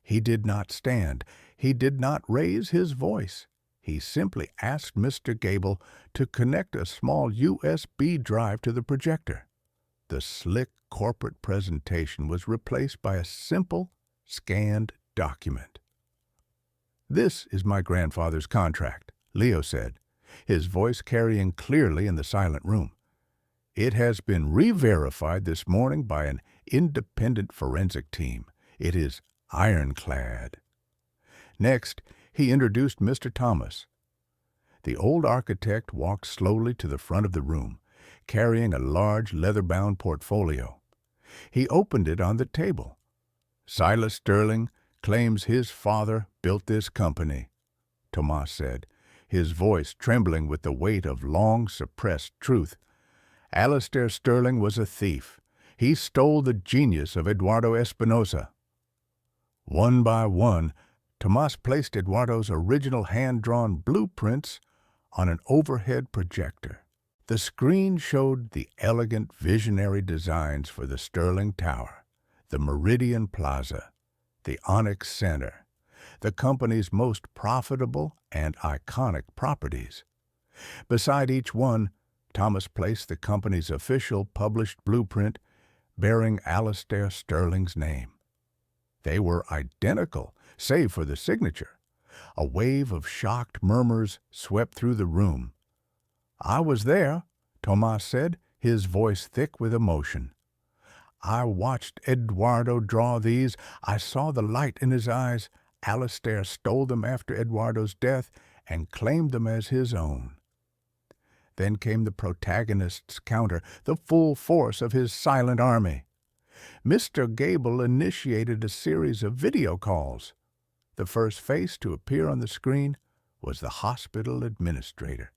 He did not stand. He did not raise his voice. He simply asked Mr. Gable to connect a small USB drive to the projector. The slick corporate presentation was replaced by a simple, scanned document. "This is my grandfather's contract," Leo said, his voice carrying clearly in the silent room. "It has been re-verified this morning by an independent forensic team. It is ironclad." Next, he introduced Mr. Thomas. The old architect walked slowly to the front of the room, carrying a large leather-bound portfolio. He opened it on the table. "Silas Sterling claims his father built this company," Tomas said, his voice trembling with the weight of long-suppressed truth. "Alistair Sterling was a thief. He stole the genius of Eduardo Espinosa. One by one, Tomas placed Eduardo's original hand-drawn blueprints on an overhead projector. The screen showed the elegant visionary designs for the Sterling Tower, the Meridian Plaza, the Onyx Center, the company's most profitable and iconic properties. Beside each one, Thomas placed the company's official published blueprint bearing Alastair Sterling's name. They were identical, save for the signature. A wave of shocked murmurs swept through the room. "I was there," Tomas said, his voice thick with emotion. "I watched Eduardo draw these. I saw the light in his eyes. Alastair stole them after Eduardo's death and claimed them as his own." Then came the protagonist's counter, the full force of his silent army. Mr. Gable initiated a series of video calls. The first face to appear on the screen was the hospital administrator.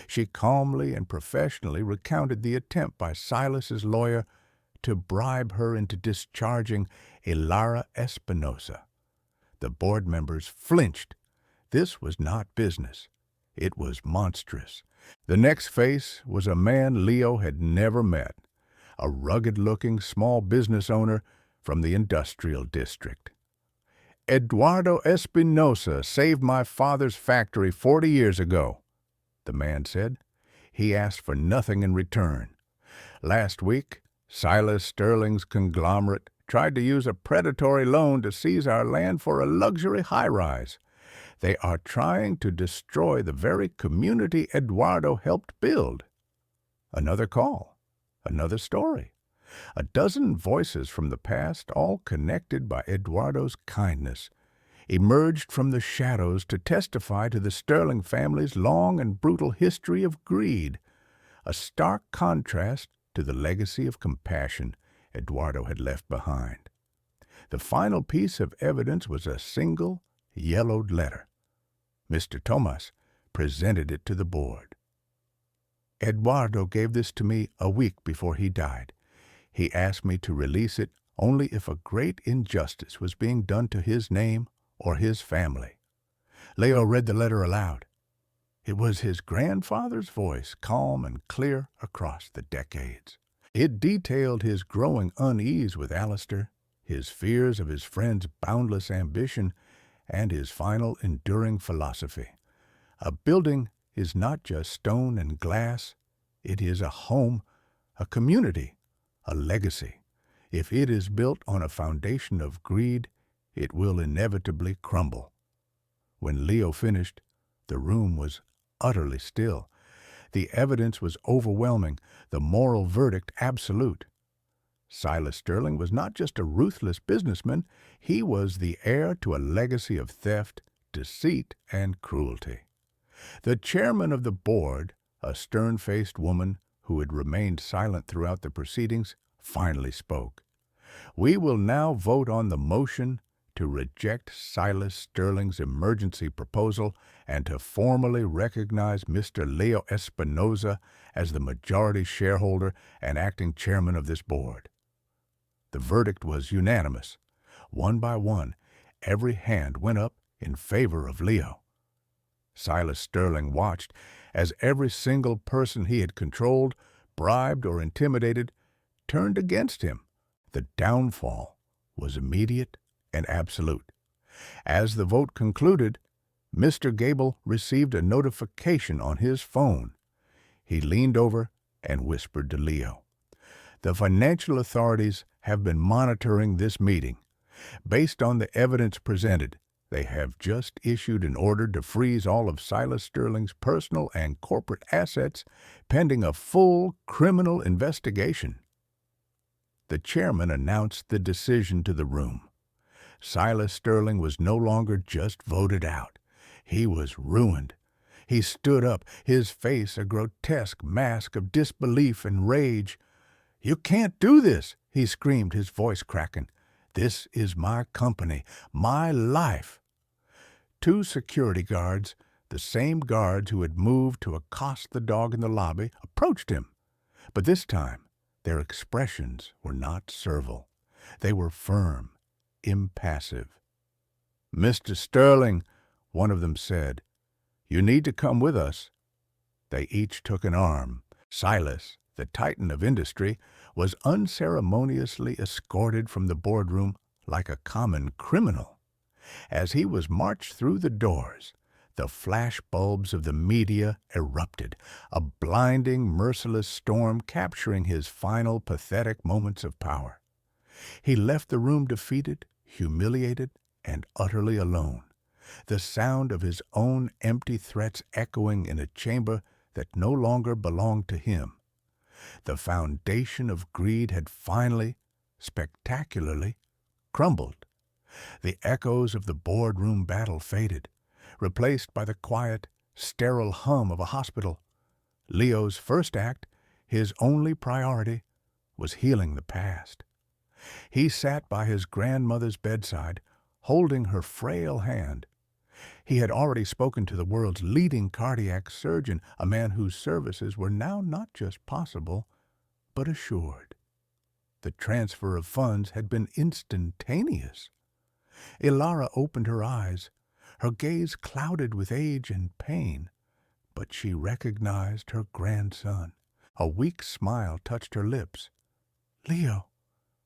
She calmly and professionally recounted the attempt by Silas's lawyer to bribe her into discharging Ilara Espinosa. The board members flinched. This was not business. It was monstrous. The next face was a man Leo had never met, a rugged-looking small business owner from the industrial district. "Eduardo Espinosa saved my father's factory 40 years ago," the man said. "He asked for nothing in return. Last week, Silas Sterling's conglomerate tried to use a predatory loan to seize our land for a luxury high-rise. They are trying to destroy the very community Eduardo helped build." Another call, another story. A dozen voices from the past, all connected by Eduardo's kindness, emerged from the shadows to testify to the Sterling family's long and brutal history of greed, a stark contrast to the legacy of compassion Eduardo had left behind. The final piece of evidence was a single, yellowed letter. Mr. Tomas presented it to the board. "Eduardo gave this to me a week before he died. He asked me to release it only if a great injustice was being done to his name or his family." Leo read the letter aloud. It was his grandfather's voice, calm and clear across the decades. It detailed his growing unease with Alastair, his fears of his friend's boundless ambition, and his final enduring philosophy. A building is not just stone and glass. It is a home, a community, a legacy. If it is built on a foundation of greed, it will inevitably crumble. When Leo finished, the room was utterly still. The evidence was overwhelming, the moral verdict absolute. Silas Sterling was not just a ruthless businessman, he was the heir to a legacy of theft, deceit, and cruelty. The chairman of the board, a stern-faced woman who had remained silent throughout the proceedings, finally spoke. "We will now vote on the motion to reject Silas Sterling's emergency proposal and to formally recognize Mr. Leo Espinosa as the majority shareholder and acting chairman of this board." The verdict was unanimous. One by one, every hand went up in favor of Leo. Silas Sterling watched as every single person he had controlled, bribed, or intimidated turned against him. The downfall was immediate and absolute. As the vote concluded, Mr. Gable received a notification on his phone. He leaned over and whispered to Leo, "The financial authorities have been monitoring this meeting. Based on the evidence presented, they have just issued an order to freeze all of Silas Sterling's personal and corporate assets pending a full criminal investigation." The chairman announced the decision to the room. Silas Sterling was no longer just voted out. He was ruined. He stood up, his face a grotesque mask of disbelief and rage. "You can't do this," he screamed, his voice cracking. "This is my company, my life." Two security guards, the same guards who had moved to accost the dog in the lobby, approached him. But this time, Their expressions were not servile. They were firm, impassive. "Mr. Sterling," one of them said, "you need to come with us." They each took an arm. Silas, the titan of industry, was unceremoniously escorted from the boardroom like a common criminal. As he was marched through the doors, the flash bulbs of the media erupted, a blinding, merciless storm capturing his final pathetic moments of power. He left the room defeated, humiliated, and utterly alone, the sound of his own empty threats echoing in a chamber that no longer belonged to him. The foundation of greed had finally, spectacularly, crumbled. The echoes of the boardroom battle faded, replaced by the quiet, sterile hum of a hospital. Leo's first act, his only priority, was healing the past. He sat by his grandmother's bedside, holding her frail hand. He had already spoken to the world's leading cardiac surgeon, a man whose services were now not just possible, but assured. The transfer of funds had been instantaneous. Ilara opened her eyes, her gaze clouded with age and pain, but she recognized her grandson. A weak smile touched her lips. "Leo,"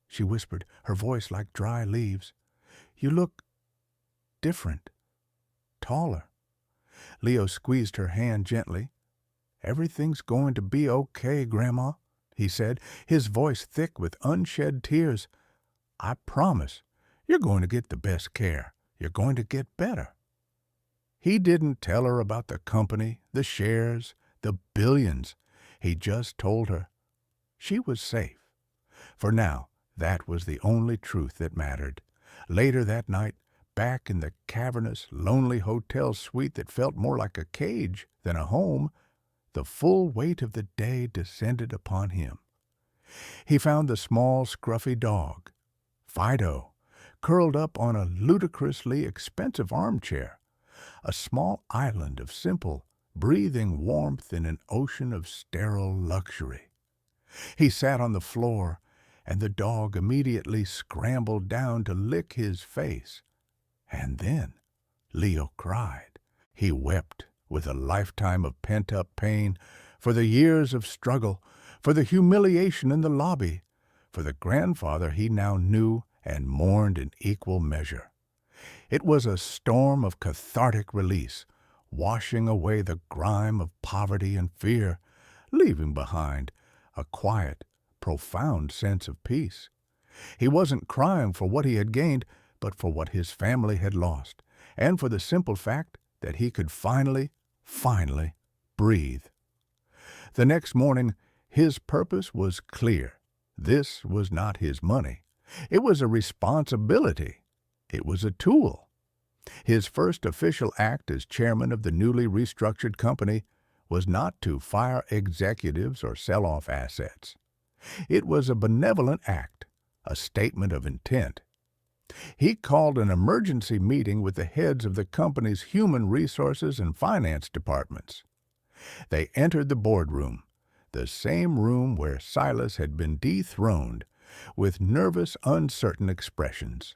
she whispered, her voice like dry leaves, "you look different, taller." Leo squeezed her hand gently. "Everything's going to be okay, Grandma," he said, his voice thick with unshed tears. "I promise you're going to get the best care. You're going to get better." He didn't tell her about the company, the shares, the billions. He just told her she was safe. For now, that was the only truth that mattered. Later that night, back in the cavernous, lonely hotel suite that felt more like a cage than a home, the full weight of the day descended upon him. He found the small, scruffy dog, Fido, curled up on a ludicrously expensive armchair, a small island of simple, breathing warmth in an ocean of sterile luxury. He sat on the floor, and the dog immediately scrambled down to lick his face. And then Leo cried. He wept with a lifetime of pent-up pain, for the years of struggle, for the humiliation in the lobby, for the grandfather he now knew and mourned in equal measure. It was a storm of cathartic release, washing away the grime of poverty and fear, leaving behind a quiet, profound sense of peace. He wasn't crying for what he had gained, but for what his family had lost, and for the simple fact that he could finally breathe. The next morning, his purpose was clear. This was not his money. It was a responsibility. It was a tool. His first official act as chairman of the newly restructured company was not to fire executives or sell off assets. It was a benevolent act, a statement of intent. He called an emergency meeting with the heads of the company's human resources and finance departments. They entered the boardroom, the same room where Silas had been dethroned, with nervous, uncertain expressions.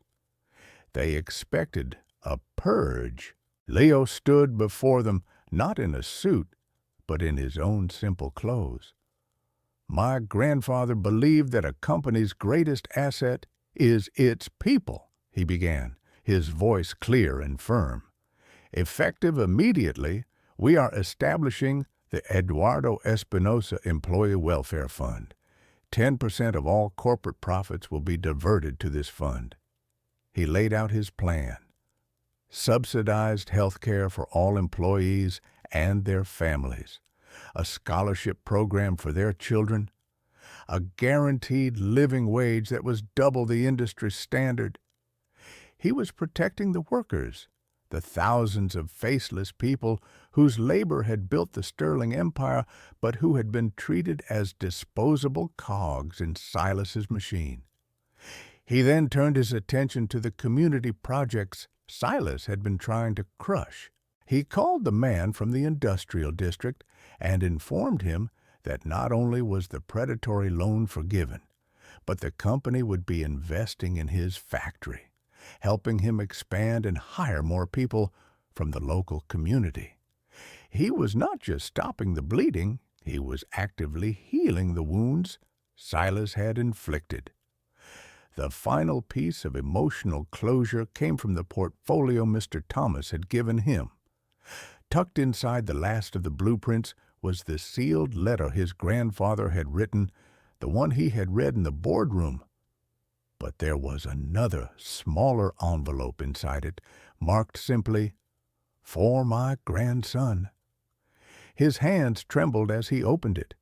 They expected a purge. Leo stood before them, not in a suit, but in his own simple clothes. "My grandfather believed that a company's greatest asset is its people," he began, his voice clear and firm. "Effective immediately, we are establishing the Eduardo Espinosa Employee Welfare Fund. 10% of all corporate profits will be diverted to this fund." He laid out his plan. Subsidized health care for all employees and their families, a scholarship program for their children, a guaranteed living wage that was double the industry standard. He was protecting the workers, the thousands of faceless people whose labor had built the Sterling Empire, but who had been treated as disposable cogs in Silas's machine. He then turned his attention to the community projects Silas had been trying to crush. He called the man from the industrial district and informed him that not only was the predatory loan forgiven, but the company would be investing in his factory, helping him expand and hire more people from the local community. He was not just stopping the bleeding, he was actively healing the wounds Silas had inflicted. The final piece of emotional closure came from the portfolio Mr. Thomas had given him. Tucked inside the last of the blueprints was the sealed letter his grandfather had written, the one he had read in the boardroom. But there was another, smaller envelope inside it, marked simply, "For my grandson." His hands trembled as he opened it.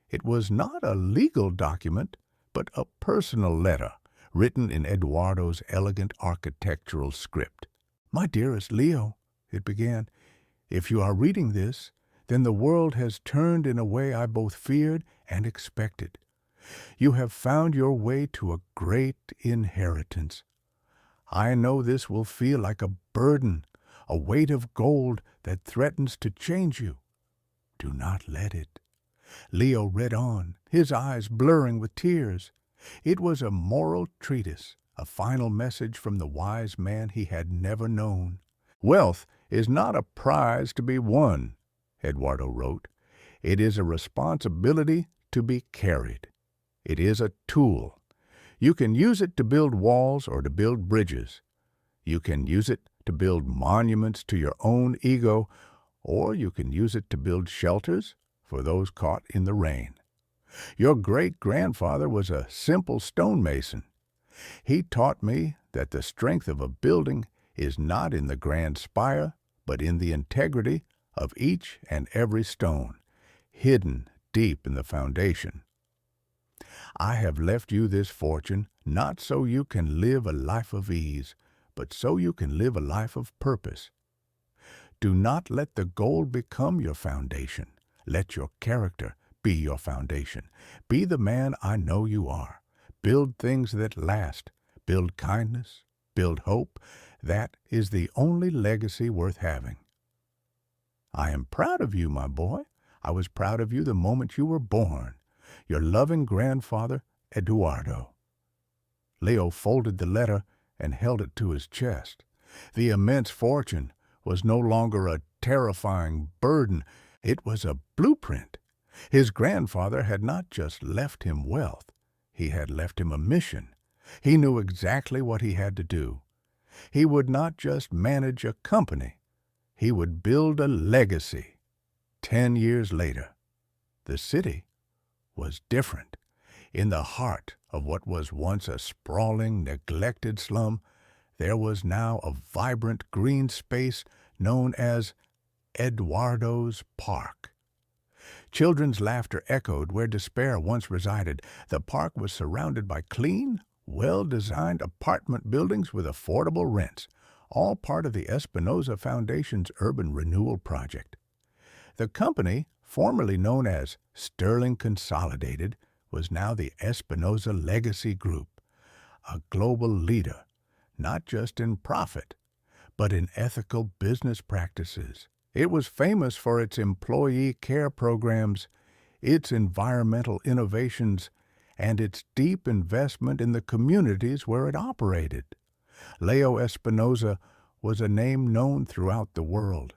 It was not a legal document, but a personal letter, written in Eduardo's elegant architectural script. "My dearest Leo," it began, "if you are reading this, then the world has turned in a way I both feared and expected. You have found your way to a great inheritance. I know this will feel like a burden, a weight of gold that threatens to change you. Do not let it." Leo read on, his eyes blurring with tears. It was a moral treatise, a final message from the wise man he had never known. "Wealth is not a prize to be won," Eduardo wrote. "It is a responsibility to be carried. It is a tool. You can use it to build walls or to build bridges. You can use it to build monuments to your own ego, or you can use it to build shelters for those caught in the rain. Your great-grandfather was a simple stonemason. He taught me that the strength of a building is not in the grand spire, but in the integrity of each and every stone, hidden deep in the foundation. I have left you this fortune not so you can live a life of ease, but so you can live a life of purpose. Do not let the gold become your foundation. Let your character be your foundation. Be the man I know you are. Build things that last. Build kindness. Build hope. That is the only legacy worth having. I am proud of you, my boy. I was proud of you the moment you were born. Your loving grandfather, Eduardo." Leo folded the letter and held it to his chest. The immense fortune was no longer a terrifying burden. It was a blueprint. His grandfather had not just left him wealth. He had left him a mission. He knew exactly what he had to do. He would not just manage a company. He would build a legacy. 10 years later, the city was different. In the heart of what was once a sprawling, neglected slum, there was now a vibrant green space known as Eduardo's Park. Children's laughter echoed where despair once resided. The park was surrounded by clean, well-designed apartment buildings with affordable rents, all part of the Espinosa Foundation's urban renewal project. The company, formerly known as Sterling Consolidated, was now the Espinosa Legacy Group, a global leader, not just in profit, but in ethical business practices. It was famous for its employee care programs, its environmental innovations, and its deep investment in the communities where it operated. Leo Espinosa was a name known throughout the world,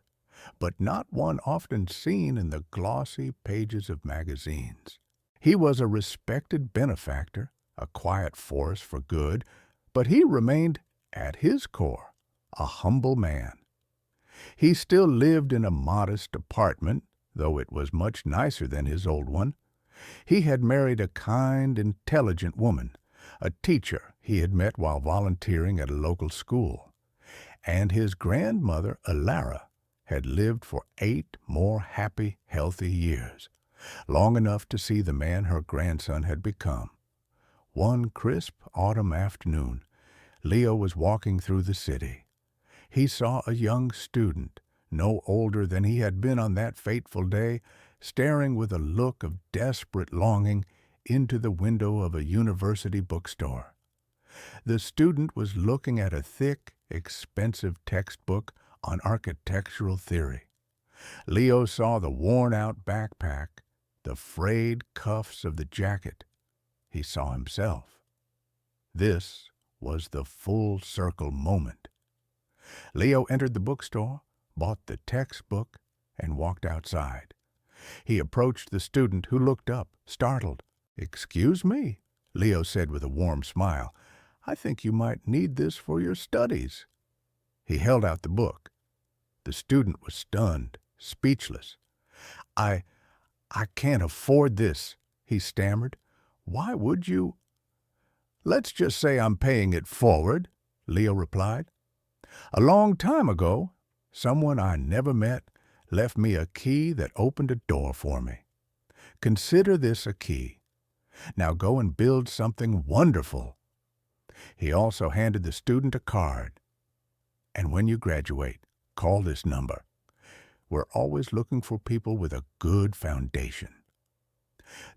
but not one often seen in the glossy pages of magazines. He was a respected benefactor, a quiet force for good, but he remained, at his core, a humble man. He still lived in a modest apartment, though it was much nicer than his old one. He had married a kind, intelligent woman, a teacher he had met while volunteering at a local school. And his grandmother, Alara, had lived for 8 more happy, healthy years, long enough to see the man her grandson had become. One crisp autumn afternoon, Leo was walking through the city. He saw a young student, no older than he had been on that fateful day, staring with a look of desperate longing into the window of a university bookstore. The student was looking at a thick, expensive textbook on architectural theory. Leo saw the worn-out backpack, the frayed cuffs of the jacket, he saw himself. This was the full circle moment. Leo entered the bookstore, bought the textbook, and walked outside. He approached the student, who looked up, startled. "Excuse me," Leo said with a warm smile. "I think you might need this for your studies." He held out the book. The student was stunned, speechless. I can't afford this," he stammered. "Why would you?" "Let's just say I'm paying it forward," Leo replied. "A long time ago, someone I never met left me a key that opened a door for me. Consider this a key. Now go and build something wonderful." He also handed the student a card. "And when you graduate, call this number. We're always looking for people with a good foundation."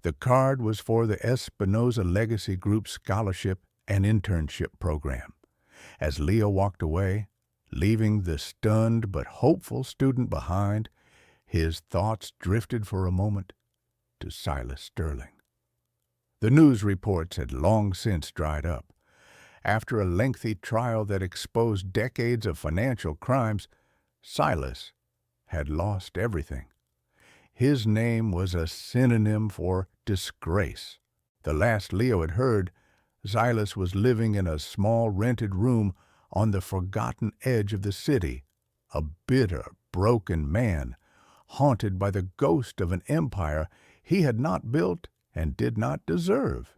The card was for the Espinosa Legacy Group Scholarship and Internship Program. As Leo walked away, leaving the stunned but hopeful student behind, his thoughts drifted for a moment to Silas Sterling. The news reports had long since dried up. After a lengthy trial that exposed decades of financial crimes, Silas had lost everything. His name was a synonym for disgrace. The last Leo had heard, Silas was living in a small rented room on the forgotten edge of the city, a bitter, broken man, haunted by the ghost of an empire he had not built and did not deserve.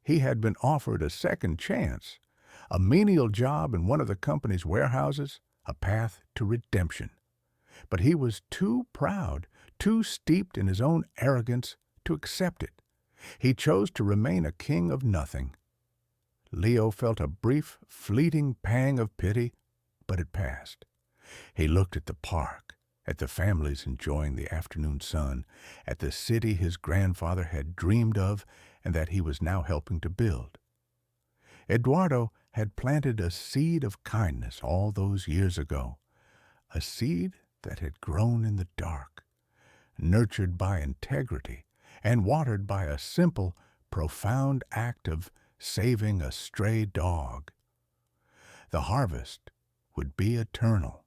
He had been offered a second chance, a menial job in one of the company's warehouses, a path to redemption. But he was too proud, too steeped in his own arrogance to accept it. He chose to remain a king of nothing. Leo felt a brief, fleeting pang of pity, but it passed. He looked at the park, at the families enjoying the afternoon sun, at the city his grandfather had dreamed of and that he was now helping to build. Eduardo had planted a seed of kindness all those years ago, a seed that had grown in the dark, nurtured by integrity and watered by a simple, profound act of saving a stray dog. The harvest would be eternal.